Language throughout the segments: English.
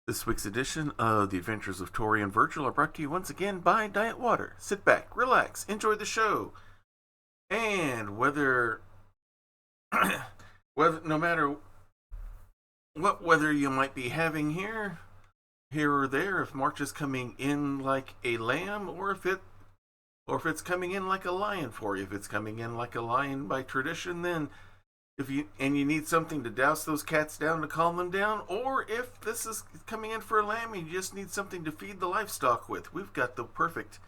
This week's edition of The Adventures of Tori and Virgil are brought to you once again by Diet Water. Sit back, relax, enjoy the show. And whether no matter what weather you might be having here or there, if March is coming in like a lamb or if it's coming in like a lion for you. If it's coming in like a lion by tradition, then if you need something to douse those cats down to calm them down, or if this is coming in for a lamb and you just need something to feed the livestock with, we've got the perfect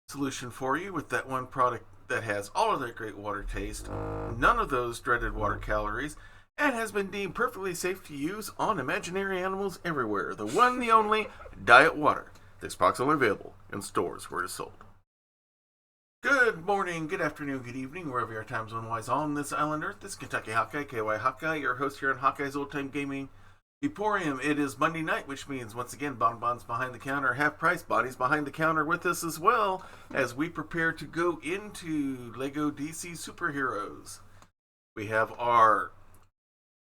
solution for you with that one product that has all of that great water taste, none of those dreaded water calories, and has been deemed perfectly safe to use on imaginary animals everywhere. The one, the only, Diet Water. This box only available in stores where it is sold. Good morning, good afternoon, good evening, wherever your time zone lies on this island Earth. This is Kentucky Hawkeye, KY Hawkeye, your host here on Hawkeye's Old Time Gaming Emporium. It is Monday night, which means, once again, bonbons behind the counter, half price, bodies behind the counter with us as well, as we prepare to go into LEGO DC Superheroes. We have our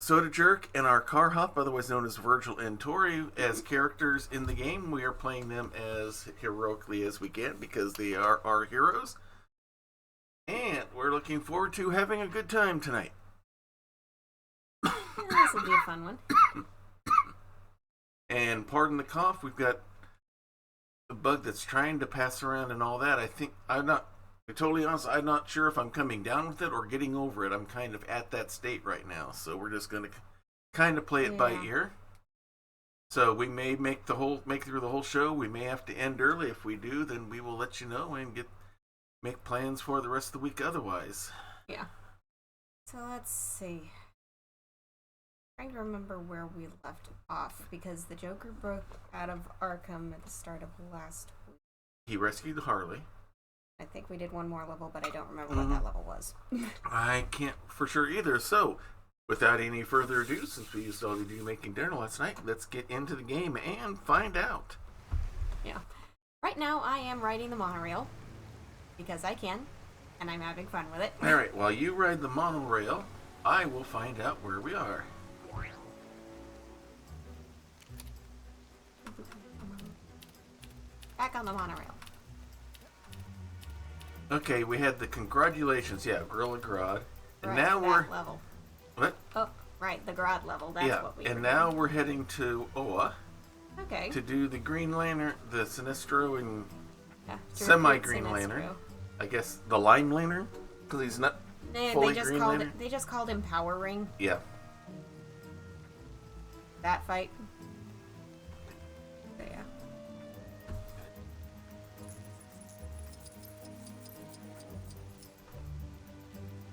Soda Jerk and our Car Hop, otherwise known as Virgil and Tori, as characters in the game. We are playing them as heroically as we can because they are our heroes. And we're looking forward to having a good time tonight. Yeah, this will be a fun one. And pardon the cough, we've got a bug that's trying to pass around and all that. To be totally honest, I'm not sure if I'm coming down with it or getting over it. I'm kind of at that state right now, so we're just going to kind of play it by ear. So we may make through the whole show. We may have to end early. If we do, then we will let you know and make plans for the rest of the week otherwise. Yeah. So let's see. I'm trying to remember where we left off because the Joker broke out of Arkham at the start of last week. He rescued Harley. I think we did one more level, but I don't remember what that level was. I can't for sure either. So, without any further ado, since we used all to do making dinner last night, let's get into the game and find out. Yeah. Right now, I am riding the monorail because I can, and I'm having fun with it. All right, while you ride the monorail, I will find out where we are. Back on the monorail. Okay, we had the congratulations, Gorilla Grodd. And Right, now we're... level. What? Oh, right, the Grodd level. That's what we and were now doing. we're heading to Oa. Okay. To do the Green Lantern, the Sinestro and Yeah, semi-Green Sinestro. Lantern. I guess the Lime Lantern? Because he's not fully Green Lantern. They just called him Power Ring. Yeah. That fight. So, yeah.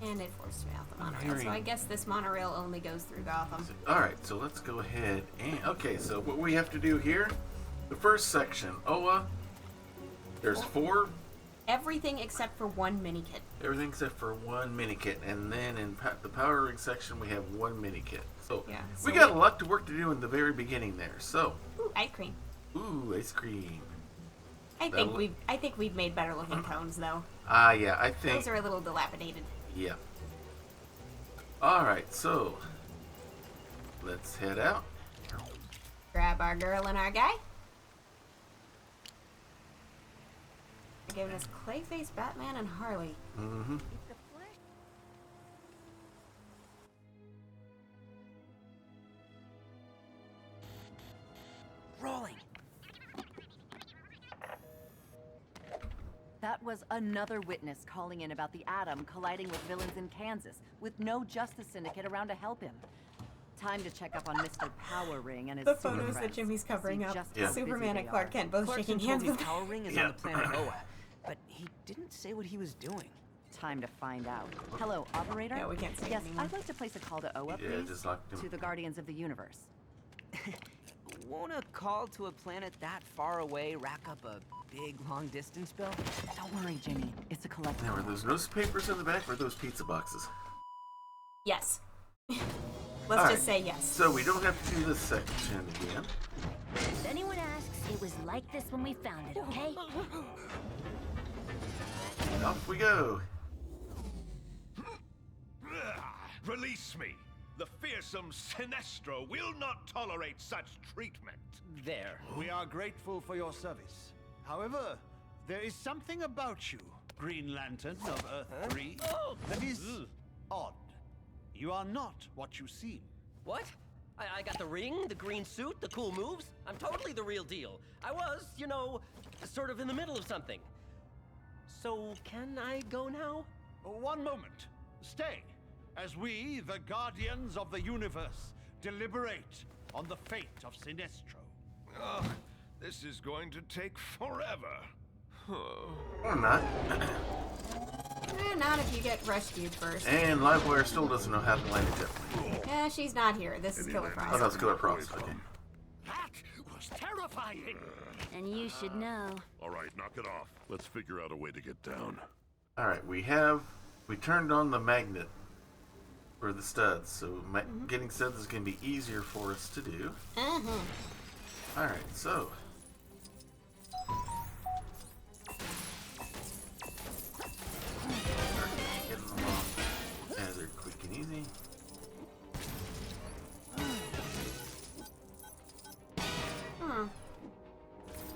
And it forced me off the monorail. So I guess this monorail only goes through Gotham. Alright, so let's go ahead and... Okay, so what we have to do here, the first section, Oa, there's 4... Everything except for one mini kit. Everything except for one mini kit. And then in the Power Ring section, we have one mini kit. So, yeah, we got a lot to work to do in the very beginning there. So... Ooh, ice cream. Ooh, ice cream. I think we've made better looking cones though. Yeah, I think... Those are a little dilapidated. Yeah. Alright, so let's head out. Grab our girl and our guy. They're giving us Clayface, Batman, and Harley. Mm-hmm. Rolling. That was another witness calling in about the Atom colliding with villains in Kansas, with no Justice Syndicate around to help him. Time to check up on Mr. Power Ring and his The super photos friends. that Jimmy's covering See up. just Yeah. how busy Superman they and Clark are. Kent both shaking hands with Power Ring is on the planet Oa, but he didn't say what he was doing. Time to find out. Hello, operator? Yeah, we can't see it Yes, anymore. I'd like to place a call to Oa, Yeah, please. just locked him. To the Guardians of the Universe. Won't a call to a planet that far away rack up a big long-distance bill? Don't worry, Jimmy. It's a collective. Now, are those newspapers in the back or are those pizza boxes? Yes. Let's All just right. say yes. So we don't have to do this section again. If anyone asks, it was like this when we found it, okay? Off we go. Release me! The fearsome Sinestro will not tolerate such treatment. There. We are grateful for your service. However, there is something about you, Green Lantern of Earth 3, that is odd. You are not what you seem. What? I got the ring, the green suit, the cool moves. I'm totally the real deal. I was, you know, sort of in the middle of something. So, can I go now? One moment. Stay, as we, the Guardians of the Universe, deliberate on the fate of Sinestro. Ugh, this is going to take forever. Or not. Not if you get rescued first. And Livewire still doesn't know how to land a jet. Yeah, she's not here. This is Killer Oh, Frost. that's Killer Frost. Okay. That was terrifying. And you should know. All right, knock it off. Let's figure out a way to get down. Alright, we turned on the magnet for the studs, so getting studs is going to be easier for us to do. Alright, so. Getting them off as they're quick and easy.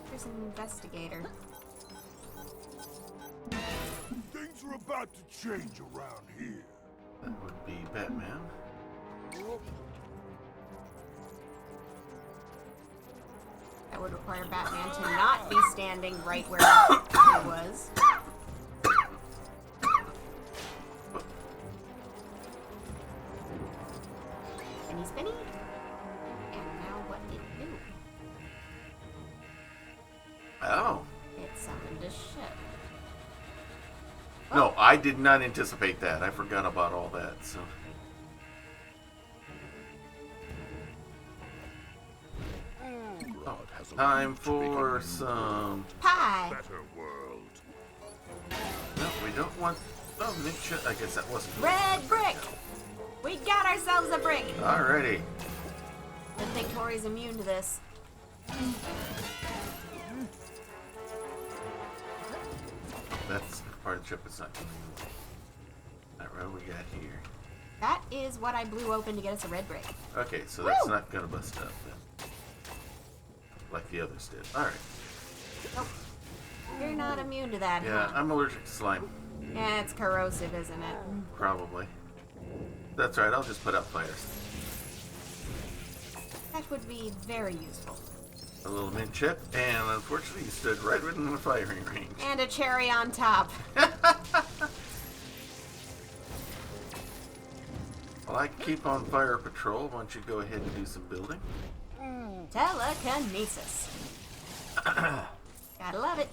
There's an investigator. Things are about to change around here. That would be Batman. That would require Batman to not be standing right where he was. Spinny, spinny. And now what it do? Oh. It summoned a ship. No, I did not anticipate that. I forgot about all that, so. God has a Time for some. Pie! better world. No, we don't want. Oh, mint chip. I guess that wasn't. Red brick! We got ourselves a brick! Alrighty. I think Tori's immune to this. That's part of the chip. It's not coming. Alright, what we got here? That is what I blew open to get us a red brick. Okay, so that's Woo! not gonna bust up then. Like the others did. Alright. Nope. You're not immune to that, Yeah, huh? I'm allergic to slime. Yeah, it's corrosive, isn't it? Probably. That's right, I'll just put out fires. That would be very useful. A little mint chip, and unfortunately you stood right within the firing range. And a cherry on top. Well, I keep on fire patrol. Why don't you go ahead and do some building? Telekinesis. Gotta love it.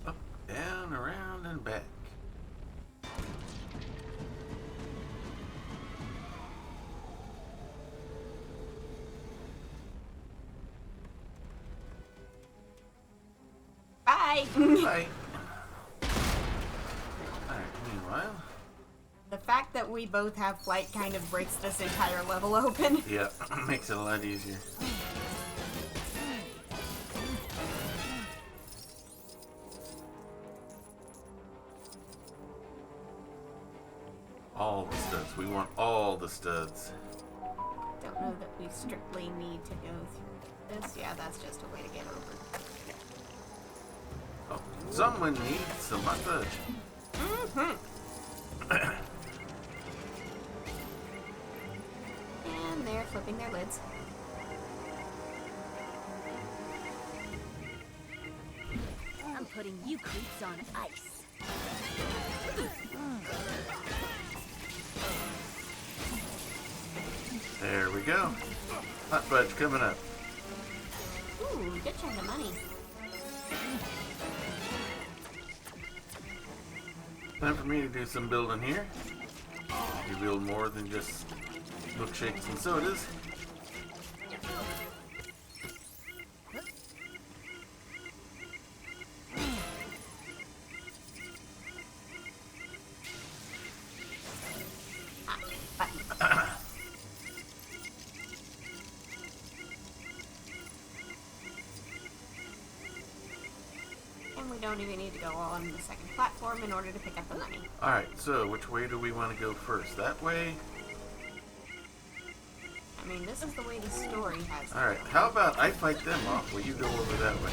Up, down, around, and back. Bye. Right. Alright, meanwhile. The fact that we both have flight kind of breaks this entire level open. Yeah, makes it a lot easier. All the studs. We want all the studs. Don't know that we strictly need to go through this. Yeah, that's just a way to get over. Oh, someone needs some hot fudge. And they're flipping their lids. I'm putting you creeps on ice. There we go. Hot fudge coming up. Ooh, good chunk of money. Time for me to do some building here. You build more than just milkshakes and sodas. don't even need to go on the second platform in order to pick up the money. Alright, so which way do we want to go first? That way? I mean, this is the way the story has it. Alright, how about I fight them off while you go over that way?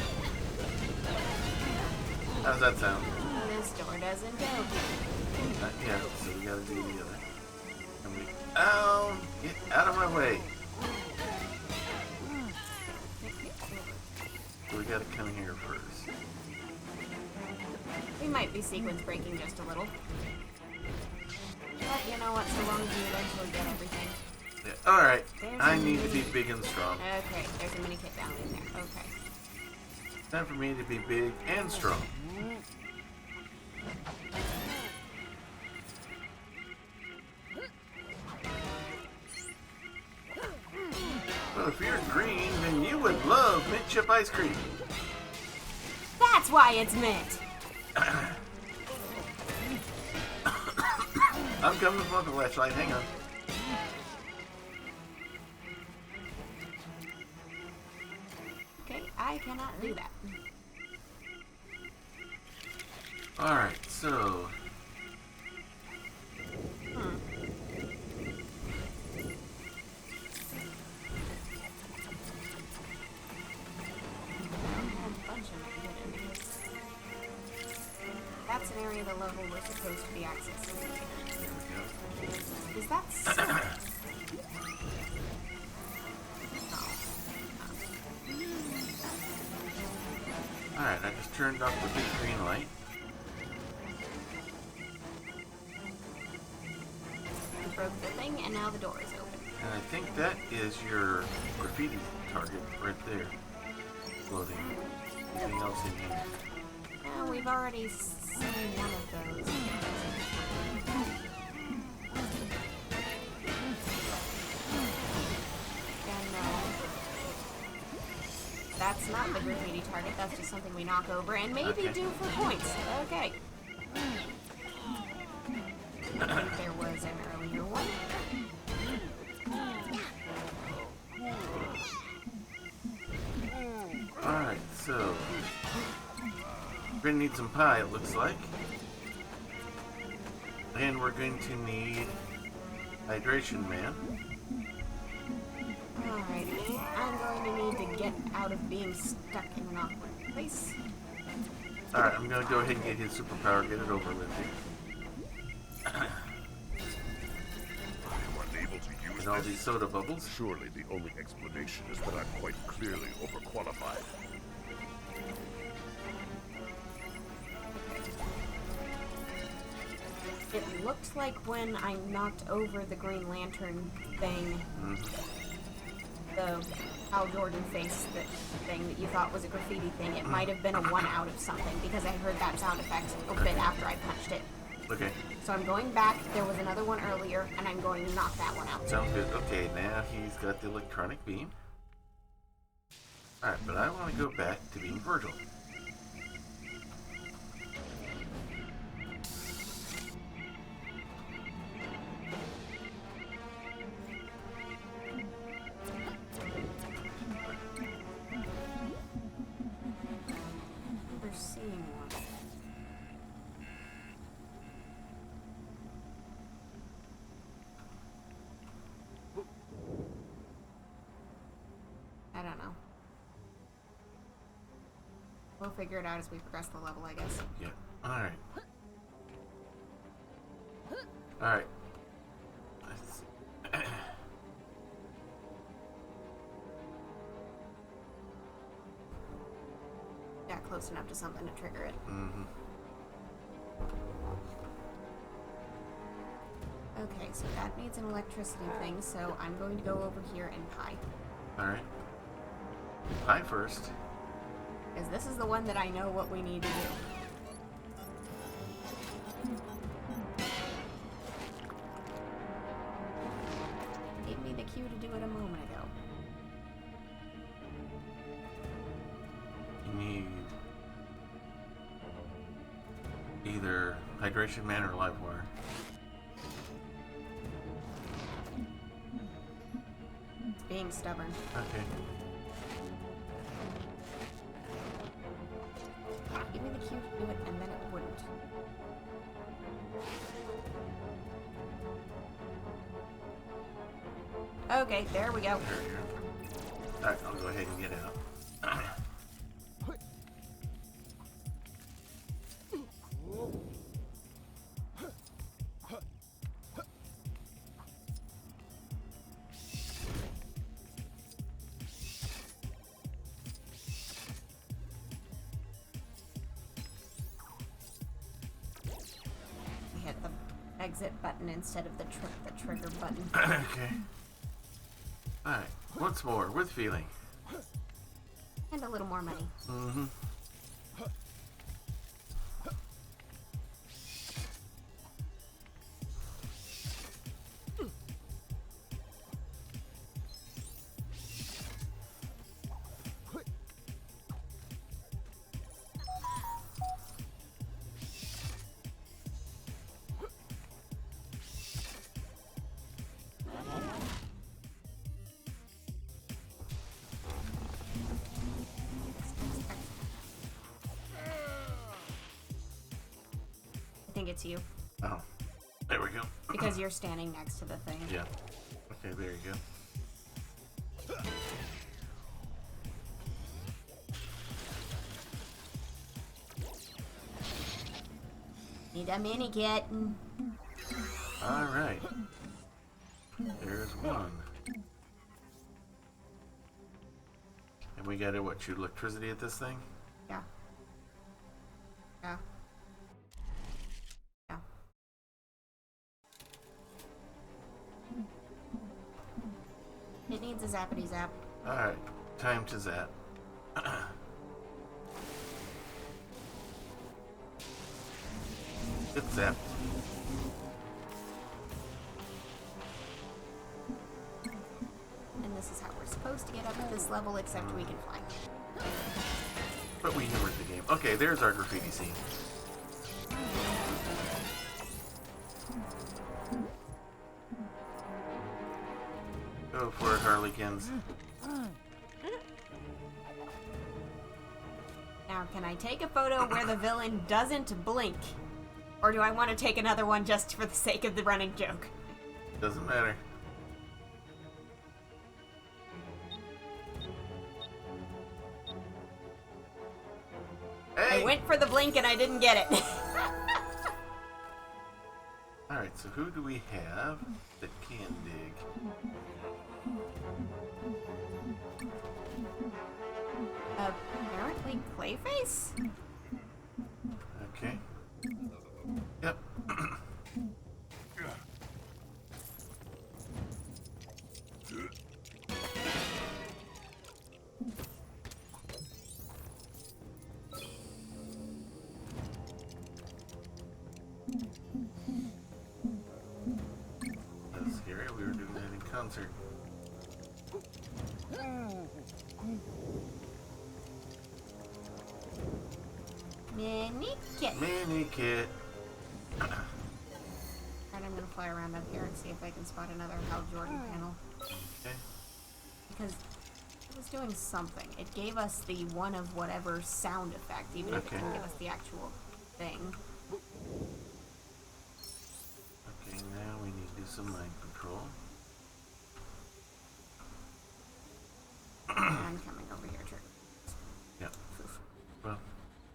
How's that sound? This door doesn't go here. Yeah, so we gotta do the other. And we... Ow! Get out of my way! So we gotta come here first. We might be sequence breaking just a little. But you know what, so long as you eventually get everything. Yeah, alright. There's I a need to mini- be big and strong. Okay, there's a mini kit down in there. Okay. Time for me to be big and strong. Well, if you're green, then you would love mint chip ice cream. That's why it's mint! I'm coming with the flashlight. Hang on. Okay, I cannot do that. Alright, so... That's an area of the level we're supposed to be accessing. There we go. Is that so? Alright, I just turned off the big green light. You broke the thing, and now the door is open. And I think that is your graffiti target right there. Floating. Anything else in here? We've already seen one of those. And that's not the graffiti target, that's just something we knock over and maybe do for points. Okay. I think there was an earlier one. Alright, so... we're gonna need some pie, it looks like. And we're going to need Hydration Man. Alrighty. I'm going to need to get out of being stuck in an awkward place. Alright, I'm gonna go ahead and get his superpower, get it over with here. I'm unable to use And all this. these soda bubbles. Surely the only explanation is that I'm quite clearly overqualified. It looked like when I knocked over the Green Lantern thing, the Hal Jordan face thing that you thought was a graffiti thing, it might have been a 1 out of something because I heard that sound effect a bit after I punched it. Okay, So I'm going back, there was another one earlier, and I'm going to knock that one out. sounds good. Okay, now he's got the electronic beam. Alright, but I want to go back to being Virgil. We're seeing one. I don't know. We'll figure it out as we progress the level, I guess. Yeah, alright. Alright. Let's see. Yeah, close enough to something to trigger it. Okay, so that needs an electricity thing, so I'm going to go over here and pie. Alright. Pie first. Because this is the one that I know what we need to do. Gave me the cue to do it a moment ago. You need either Hydration Man or Live Wire. It's being stubborn. Okay. Even me the cue to do it, and then it wouldn't. Okay, there we go. Alright, I'll go ahead and get out. Hit the exit button instead of the trigger button. Okay. Alright, once more, with feeling. And a little more money. Mm-hmm. I think it's you. Oh, there we go. Because you're standing next to the thing. Yeah. Okay, there you go. Need a mini kit. Alright. There's one. And we gotta, what, shoot electricity at this thing? Yeah. Yeah. Yeah. It needs a zappity zap. Alright, time to zap. It's zapped. And this is how we're supposed to get up at this level, except we can fly. But we humored the game. Okay, there's our graffiti scene. Go for it, Harlequins. Now, can I take a photo where the villain doesn't blink? Or do I want to take another one just for the sake of the running joke? Doesn't matter. Hey! I went for the blink and I didn't get it. Alright, so who do we have that can dig? Apparently Clayface? Okay. Yep. Let's hear it. We were doing that in concert. Mini kit. Mini kit. Alright, I'm gonna fly around up here and see if I can spot another Hal Jordan panel. Okay. Because it was doing something. It gave us the one of whatever sound effect, even if it Okay. didn't give us the actual thing. Okay, now we need to do some mind control. I'm coming over here, Trigger. Yep. Well,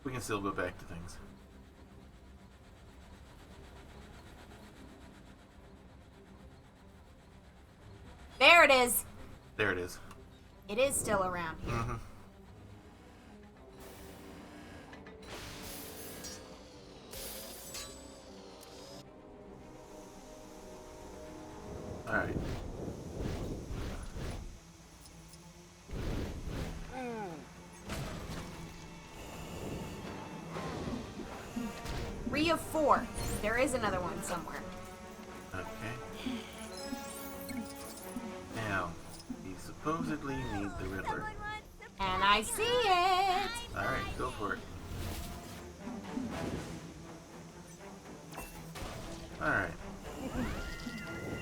we can still go back to things. There it is! There it is. It is still around here. Mm-hmm. Alright. Three of 4. There is another one somewhere. Okay. Now, we supposedly need the Riddler. And I see it! Alright, go for it. Alright.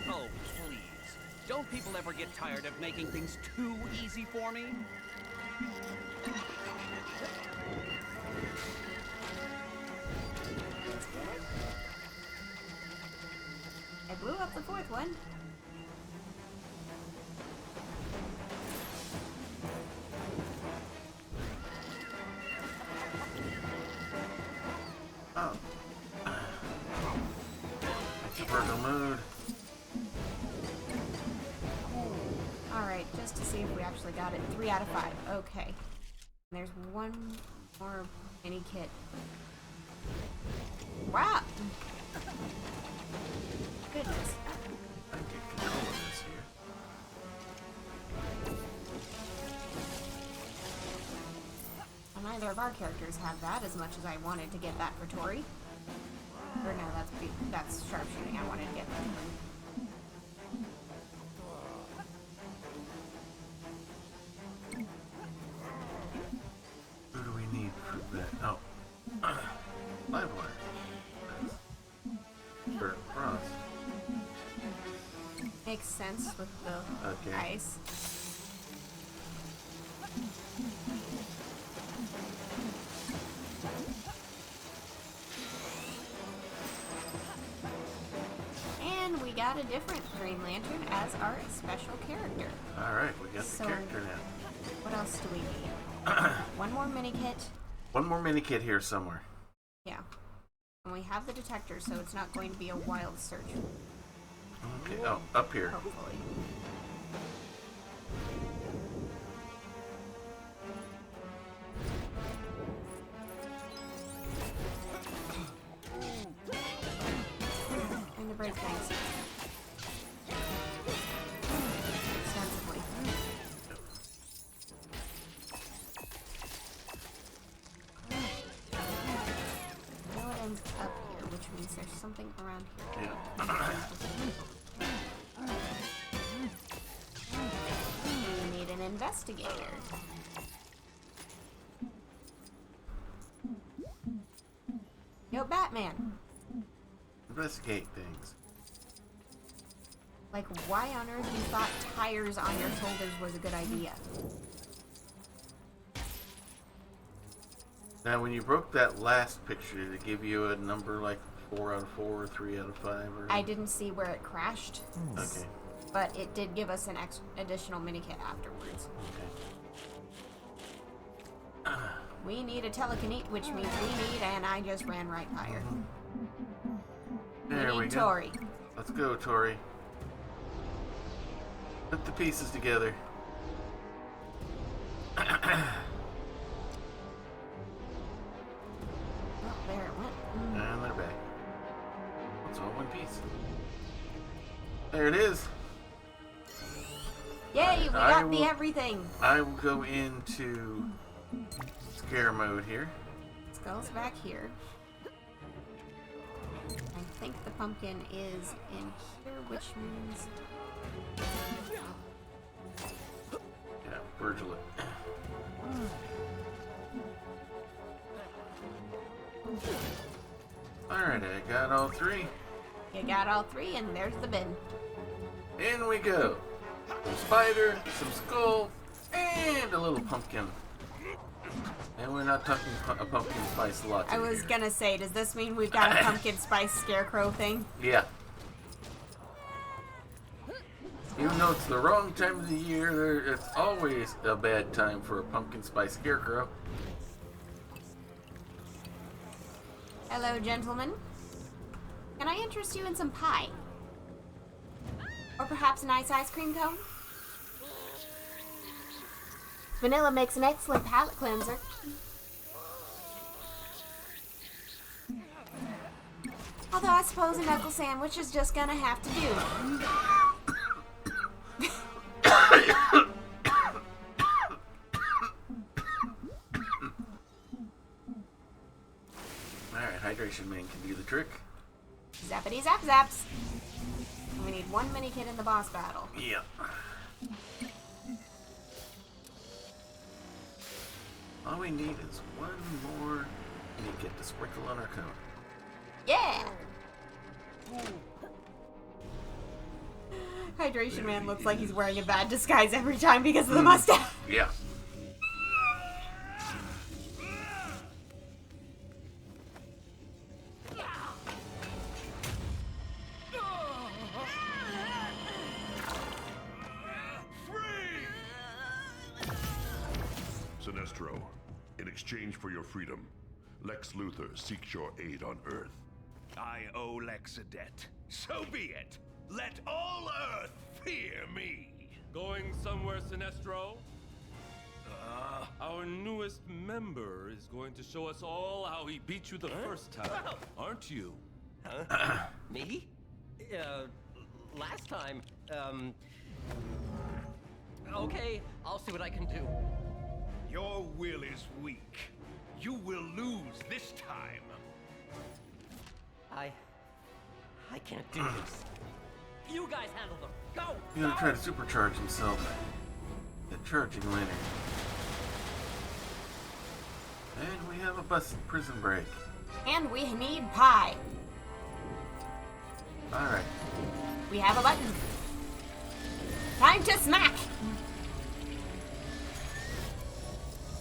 Oh, please. Don't people ever get tired of making things too easy for me? I blew up the fourth one. Oh. Virgo mood. Alright, just to see if we actually got it. 3 out of 5. Okay. And there's one more mini kit. Wow! Goodness. I get control of this here. Well, neither of our characters have that as much as I wanted to get that for Tori. Or no, that's sharpshooting. I wanted to get that for. Who do we need for that? Oh. Live wire. For Frost. Makes sense with the Okay. ice. And we got a different Green Lantern as our special character. Alright, we got So- the character now. What else do we need? One more mini kit. One more mini kit here somewhere. Yeah. And we have the detector, so it's not going to be a wild search, Okay. Oh, up here. hopefully. And the break things. Extensively. I know it ends up here, which means there's something around here. Yeah. We need an investigator. Yo, Batman. Investigate things. Like, why on earth you thought tires on your shoulders was a good idea? Now, when you broke that last picture, did it give you a number like 4 out of 4 or 3 out of 5? Or... I didn't see where it crashed, Okay. but it did give us an additional mini kit afterwards. Okay. We need a telekinetic, which means we need, and I just ran right by her. There we need go. Tori. Let's go, Tori. Put the pieces together. Oh, there it went. And they're back. It's all one piece. There it is. Yay, we I got will- the everything. I will go into scare mode here. Skull's back here. I think the pumpkin is in here, which means... Yeah, Virgil. Alright, I got all 3. You got all 3, and there's the bin. In we go. Some spider, some skull, and a little pumpkin. And we're not talking a pumpkin spice latte. I was gonna say, does this mean we've got a pumpkin spice scarecrow thing? Yeah. Even though it's the wrong time of the year, it's always a bad time for a pumpkin spice scarecrow. Hello, gentlemen. Can I interest you in some pie? Or perhaps a nice ice cream cone? Vanilla makes an excellent palate cleanser. Although I suppose a knuckle sandwich is just gonna have to do. Alright, Hydration Man can do the trick. Zappity zap zaps. And we need one mini kit in the boss battle. Yeah. All we need is one more mini kit to sprinkle on our cone. Yeah! Hydration Man looks like he's wearing a bad disguise every time because of the mustache. Yeah. Sinestro. In exchange for your freedom, Lex Luthor seeks your aid on Earth. I owe Lex a debt. So be it. Let all Earth fear me. Going somewhere, Sinestro? Our newest member is going to show us all how he beat you the first time, aren't you? Me? Last time, okay, I'll see what I can do. Your will is weak. You will lose this time. I can't do this. You guys handle them. Go! He's gonna try to supercharge himself. The charging lantern. And we have a prison break. And we need pie. Alright. We have a button. Time to smack!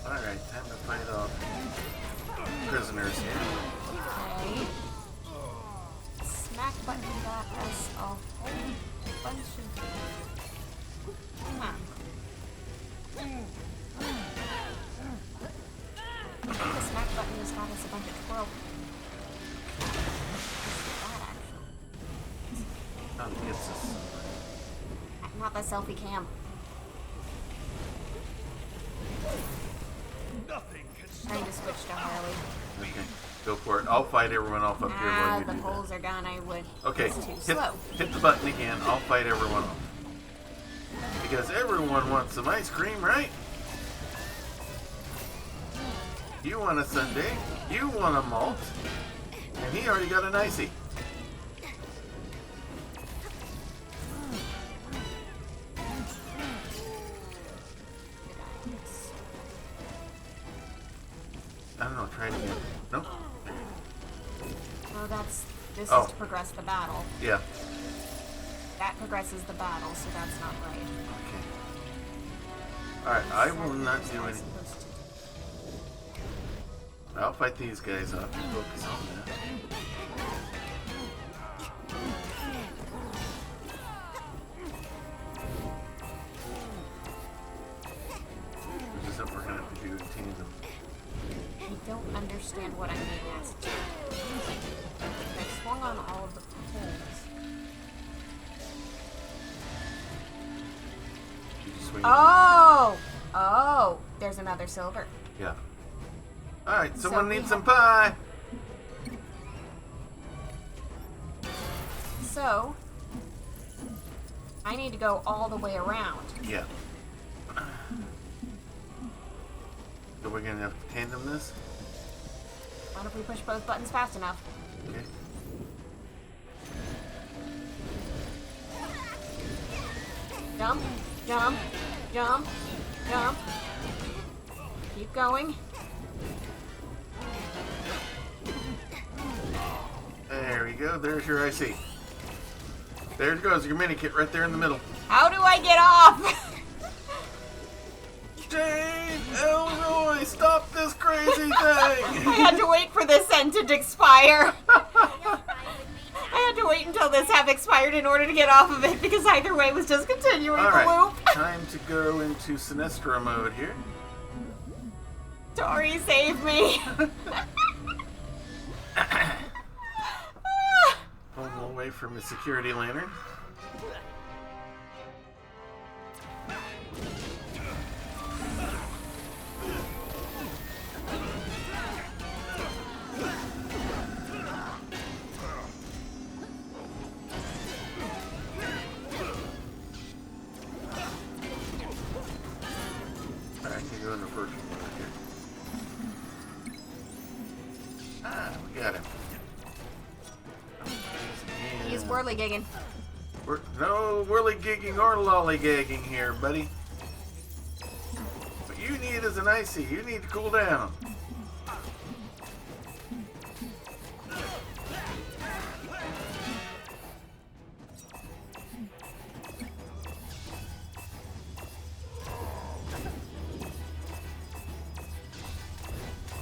Alright, time to fight off prisoners here. Okay. Smack button got us a whole bunch of... Huh. I think the smack button has got us a bunch of twirl. That actually. Gets us. Not the selfie cam. Nothing can stop. Trying to switch to Harley. Okay, go for it. I'll fight everyone off up here while you The do poles are gone. I would. Okay, It's too slow. hit the button again. I'll fight everyone off. Because everyone wants some ice cream, right? You want a sundae, you want a malt, and he already got an icy. I don't know, try it again. Nope. Oh, this Oh. is to progress the battle. Yeah. That progresses the battle, so that's not right. Okay. Alright, I will not do any. I'll fight these guys off and focus on that. Which is something we're gonna have to do in tandem. I don't understand what I'm being asked to do. I swung on all of the poles. You just swing Oh, there's another silver. Yeah. Alright, someone So we needs some have- pie! So, I need to go all the way around. Yeah. So we're gonna have to tandem this? What if we push both buttons fast enough? Okay. Jump, jump, jump, jump. Keep going. There we go, there's your IC. There it goes, your mini kit right there in the middle. How do I get off? Jane, Elroy, stop this crazy thing! I had to wait for this sentence to expire. I had to wait until this have expired in order to get off of it because either way it was just continuing the loop. Time to go into Sinestro mode here. Tori, save me. Pull away from the security lantern. Alright, I can go in the first one here. Ah, we got him. He's whirligigging. No whirligigging or lollygagging here, buddy. What you need is an icy. You need to cool down.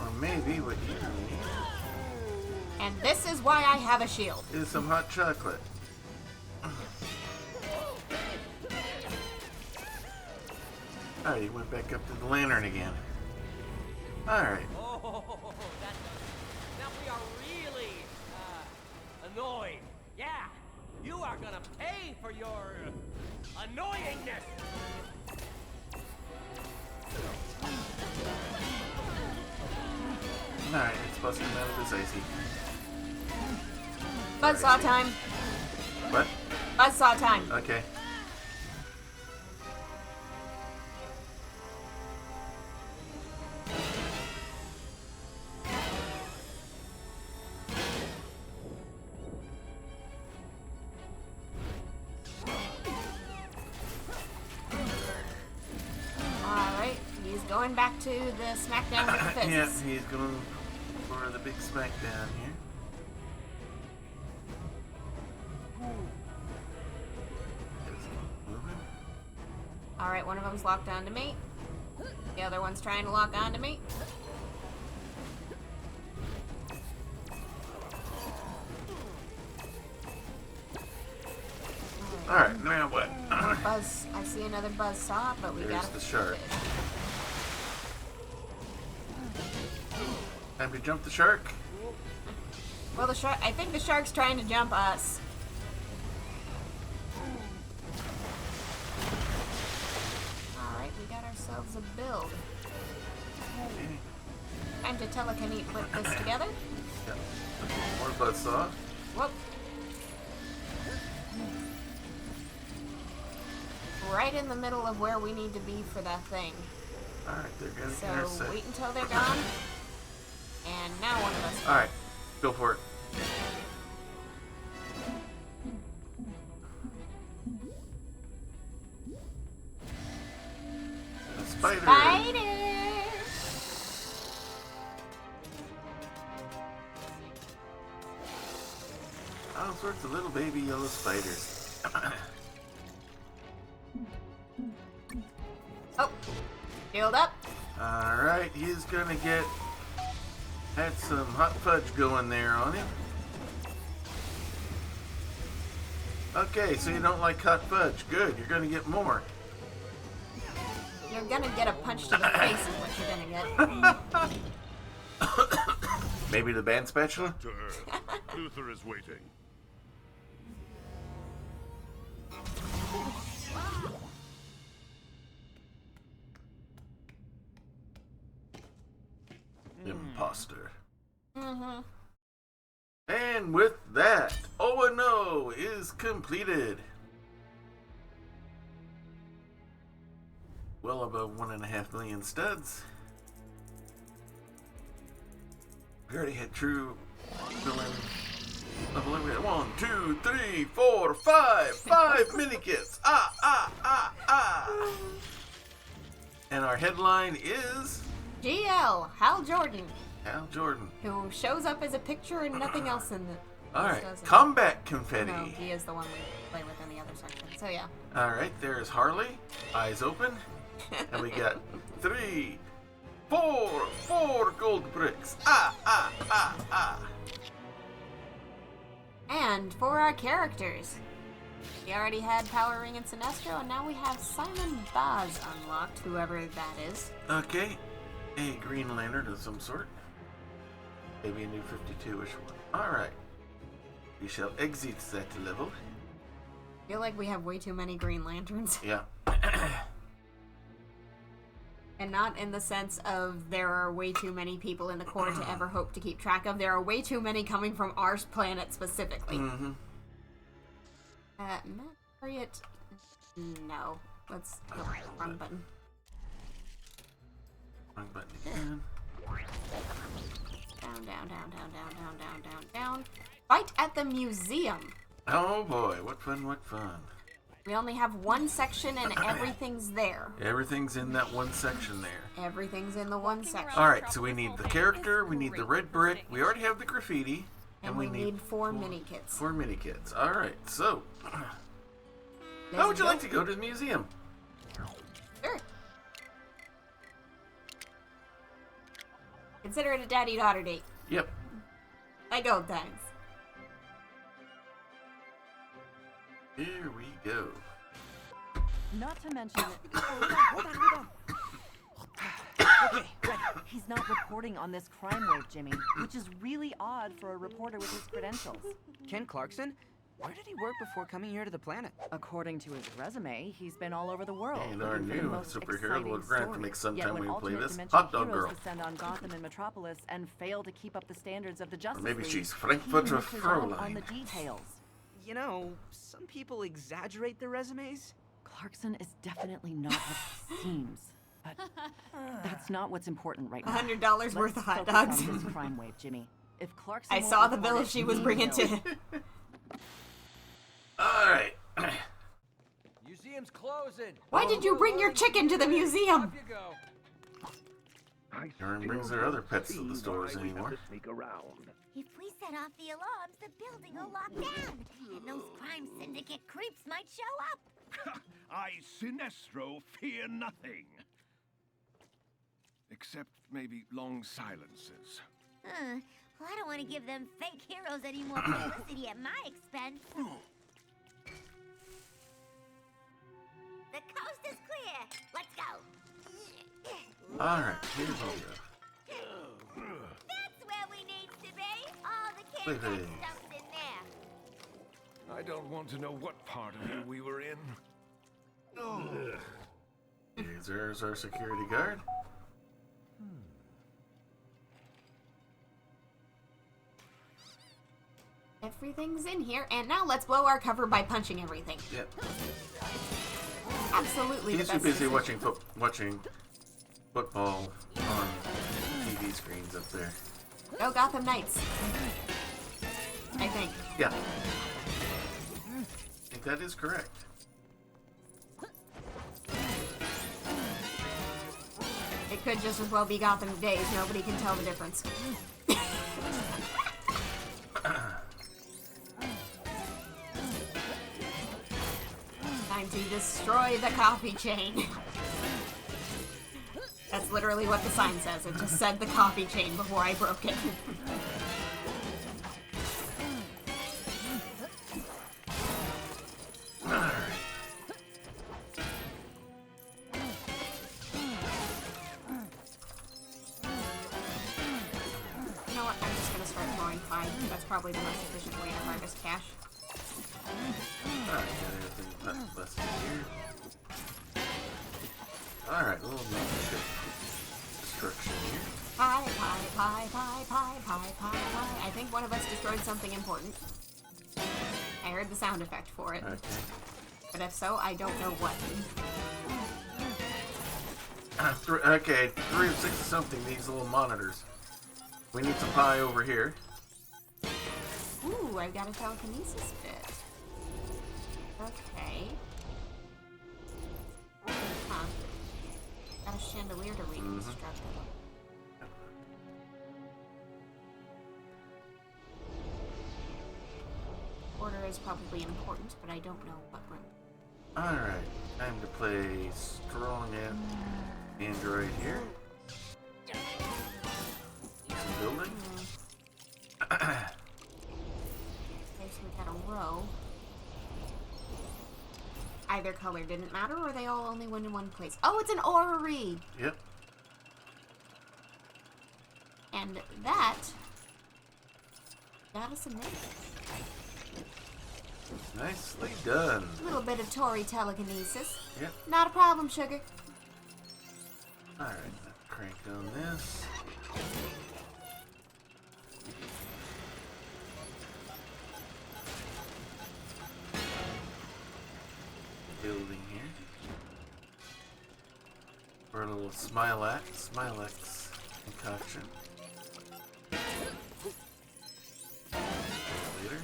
Or maybe what you need And this is why I have a shield. is some hot chocolate. Alright, he went back up to the lantern again. Alright. Oh, that does it. Now we are really, annoyed. Yeah, you are gonna pay for your annoyingness. Alright, it's busting out of his icy. Buzzsaw time. What? Buzzsaw time. Okay. Alright, he's going back to the smackdown with the fists. Yeah, he's going for the big smackdown here. Moving. Alright, one of them's locked onto me. The other one's trying to lock onto me. Alright, now what? Buzz. I see another buzzsaw, but we There's got the shark. Time to jump the shark. Well, the shark. I think the shark's trying to jump us. Alright, we got ourselves a build. Time to telekinetic put this together. Yep. More buzzsaw. Whoop. Right in the middle of where we need to be for that thing. Alright, they're gonna So intersect. wait until they're gone. And now one of us. Alright, go for it. A spider! Spider! All sorts of little baby yellow spiders. Oh, healed up. Alright, he's gonna had some hot fudge going there on him. Okay, so you don't like hot fudge. Good, you're gonna get more. You're gonna get a punch to the face is what you're gonna get. Maybe the band spatula? To Earth. Luther is waiting. Imposter. Mm-hmm. And with that, Oh No is completed. Well above 1.5 million studs. We already had true villain level up. 1, 2, 3, 4, 5. 5 mini kits. And our headline is GL, Hal Jordan, Hal Jordan. who shows up as a picture and nothing else in the. Alright, doesn't. combat confetti. No, he is the one we play with in the other section. So yeah. Alright, there's Harley, eyes open. And we got 3, 4 gold bricks. And for our characters, we already had Power Ring and Sinestro, and now we have Simon Baz unlocked, whoever that is. Okay, a Green Lantern of some sort. Maybe a new 52-ish one. Alright. We shall exit that level. I feel like we have way too many Green Lanterns. Yeah. And not in the sense of there are way too many people in the Corps to ever hope to keep track of. There are way too many coming from our planet specifically. Mm-hmm. Matt Harriet? No. Let's go. Wrong button. Wrong button again. Down. Fight at the museum. Oh boy, what fun, what fun. We only have one section and everything's there. Everything's in that one section there. Everything's in the one section. Alright, so we need the character, we need the red brick, we already have the graffiti. And we need 4 mini kits. 4 mini kits. Alright, so Let's how would you go. like to go to the museum? Sure. Consider it a daddy-daughter date. Yep. Like old times. Here we go. Not to mention that. Hold on. Okay, ready. He's not reporting on this crime wave, Jimmy, which is really odd for a reporter with his credentials. Ken Clarkson? Where did he work before coming here to the planet? According to his resume, he's been all over the world. And our looking for the new most superhero, we're exciting going to have to stories. make some Yet time when when we play alternate this. dimensional Hot dog heroes girl. descend on Gotham and Metropolis and fail to keep up the standards of the Or Justice maybe League, she's he Frankfurter misses out on Fräulein. the details. You know, some people exaggerate their resumes. Clarkson is definitely not what he seems. But that's not what's important right now. $100 worth of hot Let's dogs. focus on this crime wave, Jimmy. If Clarkson I won't saw the report bill it, if she was we bringing will. to. Alright. Museum's closing. Why did you bring your chicken to the museum? Off you go. Karen brings her other pets to the stores anymore. Sneak around. If we set off the alarms, the building will lock down. And those crime syndicate creeps might show up. I, Sinestro, fear nothing. Except maybe long silences. Well, I don't want to give them fake heroes any more publicity at my expense. The coast is clear. Let's go. Alright, here's what we go. That's where we need to be. All the Wait, kids are wait. stuffed in there. I don't want to know what part of you we were in. There's our security guard. Everything's in here, and now let's blow our cover by punching everything. Yep. Absolutely the He's too best busy decision. watching football on TV screens up there. Go Gotham Knights. I think. Yeah. I think that is correct. It could just as well be Gotham Days. Nobody can tell the difference. Time to destroy the coffee chain. That's literally what the sign says. It just said the coffee chain before I broke it. You know what? I'm just gonna start throwing fine. That's probably the most efficient way to harvest cash. Alright, got everything busted here. Alright, a little makeshift destruction here. Pie, pie, pie, pie, pie, pie, pie, pie. I think one of us destroyed something important. I heard the sound effect for it. Okay. But if so, I don't know what. Okay, 3 of 6 of something, these little monitors. We need some pie over here. Ooh, I've got a telekinesis bit. Okay. Huh. Got a chandelier to reconstruct. Order is probably important, but I don't know what room. Alright, time to play strong android here. Some building. Okay, so we got a row. Either color didn't matter, or they all only went in one place. Oh, it's an orrery! Yep. And that got us a minute. Nicely done. A little bit of Tori telekinesis. Yep. Not a problem, sugar. Alright, crank on this. Building here. For a little Smilex concoction. Later.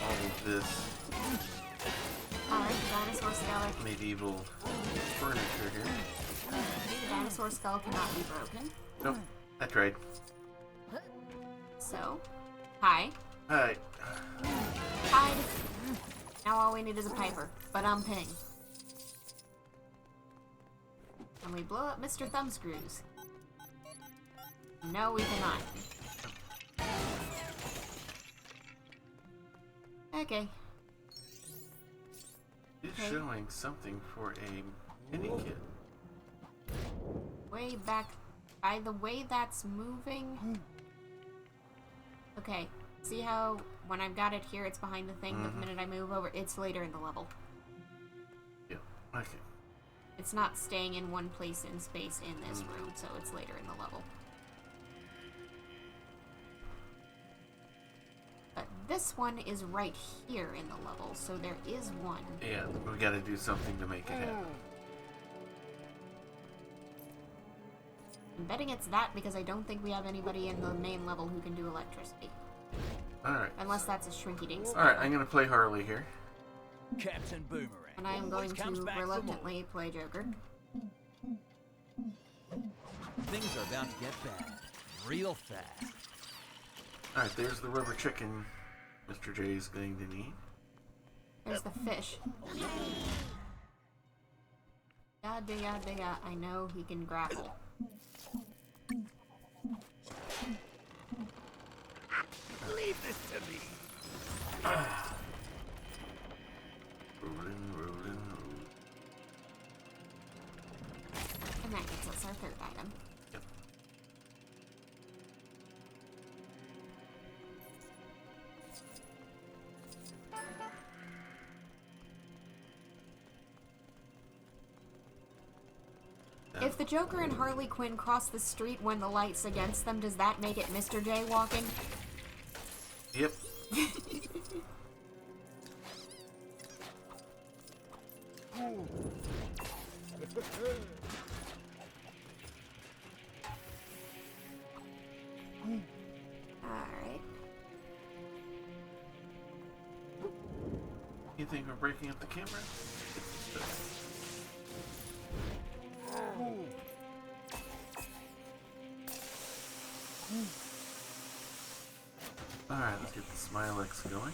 All of this Alright, the dinosaur skull. medieval furniture here. The dinosaur skull cannot be broken. Nope, I tried. So, hi. Alright, Hide. Now all we need is a piper. But I'm ping. Can we blow up Mr. Thumbscrews? No, we cannot. Okay. It's Okay. showing something for a mini kit. Way back. By the way that's moving. Okay. See how when I've got it here, it's behind the thing, but the minute I move over, it's later in the level. Yeah. Okay. It's not staying in one place in space in this room, so it's later in the level. But this one is right here in the level, so there is one. Yeah, we gotta do something to make it happen. I'm betting it's that because I don't think we have anybody in the main level who can do electricity. Alright. Unless that's a shrinky dink. Alright, I'm gonna play Harley here. Captain Boomerang. And I am going Comes to back for reluctantly play Joker. Things are about to get bad. Real fast. Alright, there's the rubber chicken Mr. J is going to need. There's the fish. Yada yada yada. I know he can grapple. Leave this to me. Rolling, rolling, rolling. And that gets us our third item. Yep. If the Joker and Harley Quinn cross the street when the light's against them, does that make it Mr. J walking? Yep. Alright. You think we're breaking up the camera? Alright, let's get the Smilex going.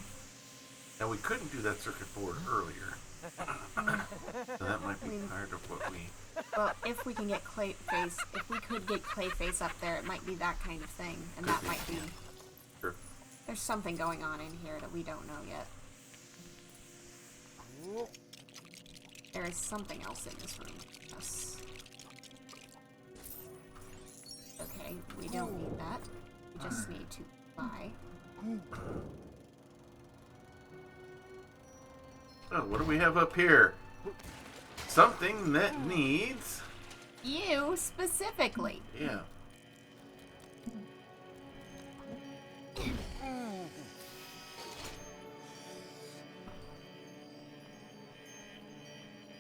Now we couldn't do that circuit board earlier. So that might be part of what we... Well, if we can get Clayface, if we could get Clayface up there, it might be that kind of thing. And that might be... Sure. There's something going on in here that we don't know yet. There is something else in this room. Yes. Okay, we don't need that. We just need to buy. Oh, what do we have up here? Something that needs... You, specifically. Yeah.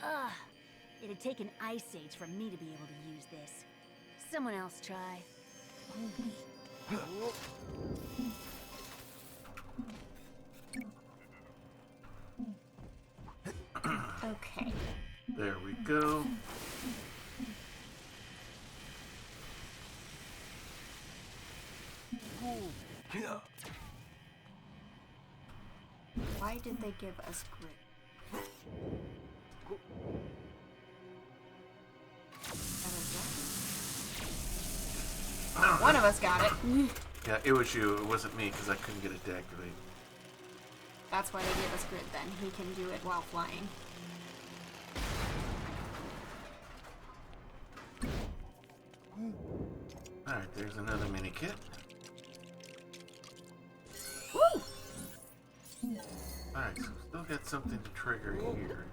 Ugh. It'd take an ice age for me to be able to use this. Someone else try. Okay. There we go. Why did they give us grit? One of us got it. Yeah, it was you. It wasn't me because I couldn't get it to activate. That's why they gave us grit then. He can do it while flying. Alright, there's another mini kit. Woo! Alright, so still got something to trigger here.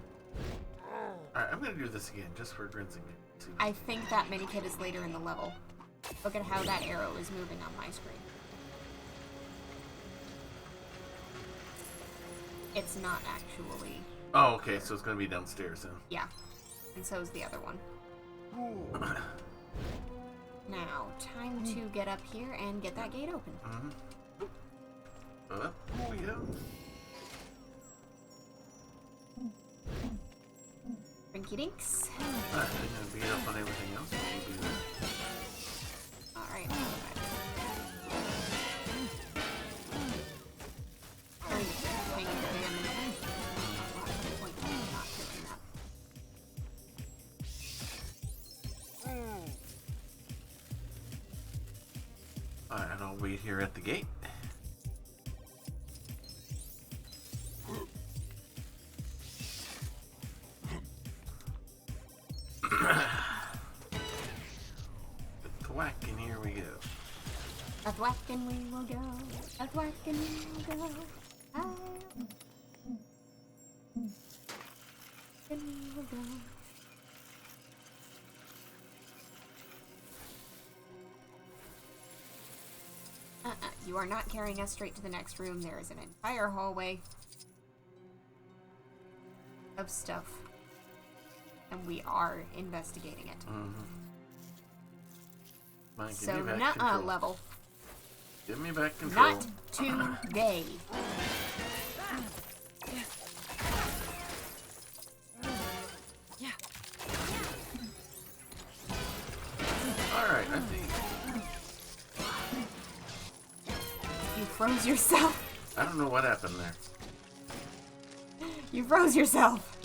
Alright, I'm gonna do this again just for grins and giggles. I think that mini kit is later in the level. Look at how that arrow is moving on my screen. It's not actually. Oh, okay, so it's gonna be downstairs then. Yeah. And so is the other one. Now, time to get up here and get that gate open. Up we go. Rinky dinks. Alright, I'm gonna beat up on everything else. We'll do that. Alright. Alright, I'll wait here at the gate. Thwack, and here we go. A thwack and we will go. A thwack and we will go. Ah. And we will go. You are not carrying us straight to the next room. There is an entire hallway of stuff. And we are investigating it. Mike, give So, me back nuh-uh control. level. Give me back control. Not today. Alright, I think... You froze yourself. I don't know what happened there. You froze yourself.